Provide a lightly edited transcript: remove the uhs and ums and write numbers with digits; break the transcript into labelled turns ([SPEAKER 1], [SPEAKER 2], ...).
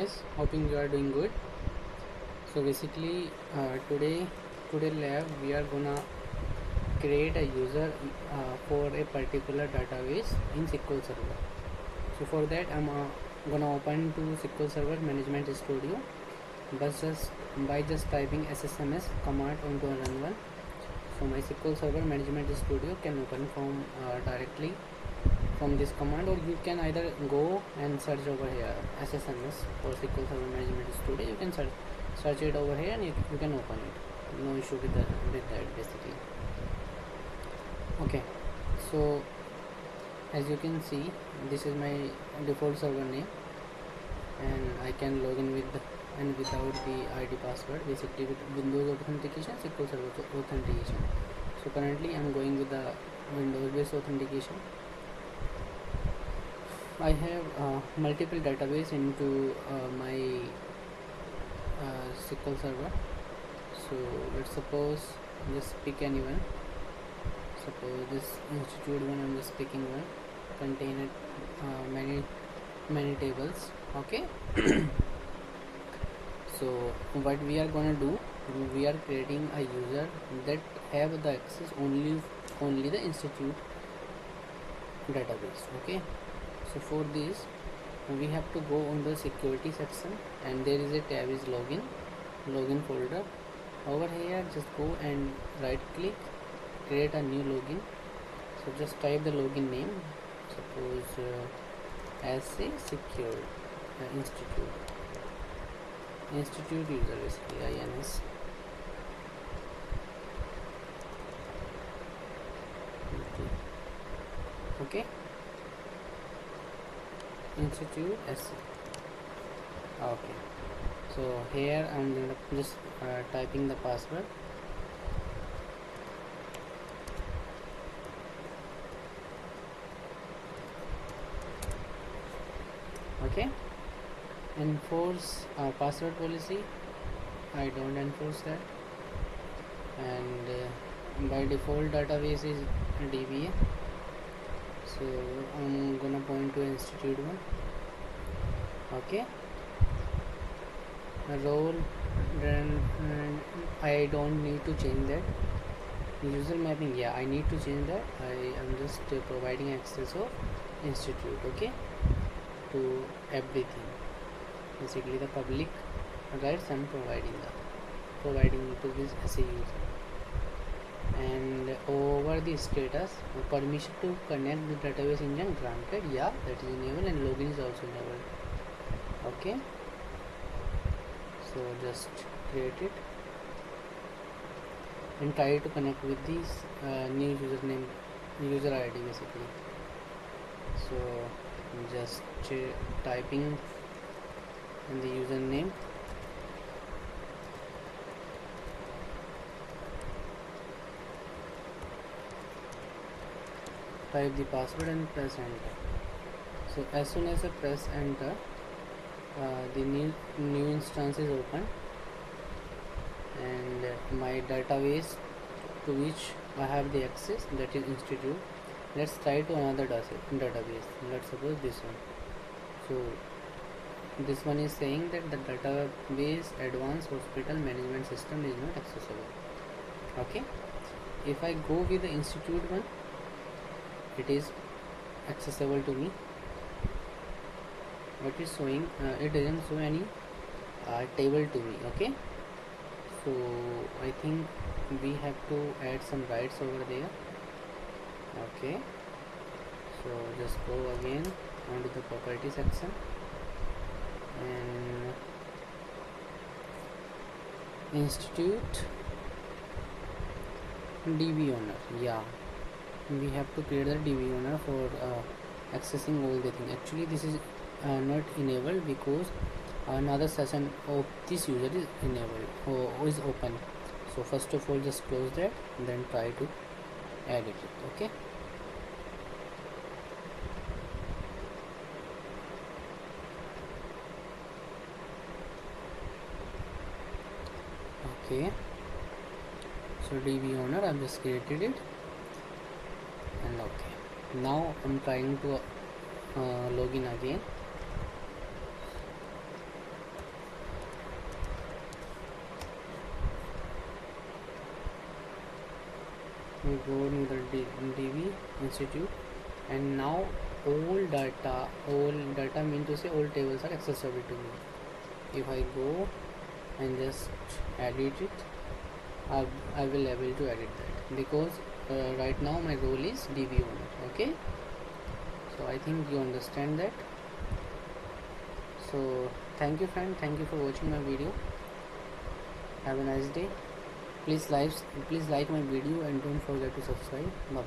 [SPEAKER 1] guys, hoping you are doing good. So basically today lab we are gonna create a user for a particular database in SQL Server. So for that I'm gonna open to SQL Server Management Studio by just typing SSMS command onto a run one. So my SQL Server Management Studio can open from directly from this command, or you can either go and search over here SSMS for SQL Server Management Studio. You can search it over here and you can open it. No issue with that basically. Okay, so as you can see, this is my default server name, and I can log in with and without the ID password, basically with Windows authentication, SQL Server authentication. So currently I'm going with the Windows based authentication. I have multiple database into my SQL Server. So let's suppose just pick anyone. Suppose this institute one, I'm just picking one, contain many tables. Okay. So what we are gonna do, we are creating a user that have the access only the institute database. Okay. So for this we have to go on the security section, and there is a tab is login folder. Over here just go and right click, create a new login. So just type the login name, suppose as a secure institute user, basically INS. Okay, institute SC. Okay, so here I'm just typing the password. Okay, enforce password policy. I don't enforce that, and by default database is DBA. So I'm gonna point to institute one. Okay, role, then I don't need to change that. User mapping, yeah, I need to change that. I am just providing access of institute, okay, to everything, basically the public rights I'm providing to this as a user. And over the status, permission to connect the database engine granted, yeah, that is enabled, and login is also enabled. Okay, so just create it and try to connect with this new user ID basically. So just typing in the username, type the password and press enter. So as soon as I press enter, the new instance is open, and my database to which I have the access, that is institute. Let's try to another database. Let's suppose this one. So this one is saying that the database advanced hospital management system is not accessible. Okay, if I go with the institute one, it is accessible to me. What is showing, it doesn't show any table to me. Okay, so I think we have to add some rights over there. Okay, so just go again onto the property section, and institute DB owner, yeah, we have to create the DB owner for accessing all the thing. Actually this is not enabled because another session of this user is enabled or is open. So first of all just close that and then try to edit it. Okay, okay, so DB owner, I've just created it, and okay, now I'm trying to log in again. we go to the DB institute, and now all data mean to say all tables are accessible to me. If I go and just edit it, I will able to edit that, because right now my role is DB owner. Okay, so I think you understand that. So thank you friend, thank you for watching my video. Have a nice day. Please like my video and don't forget to subscribe. Bye.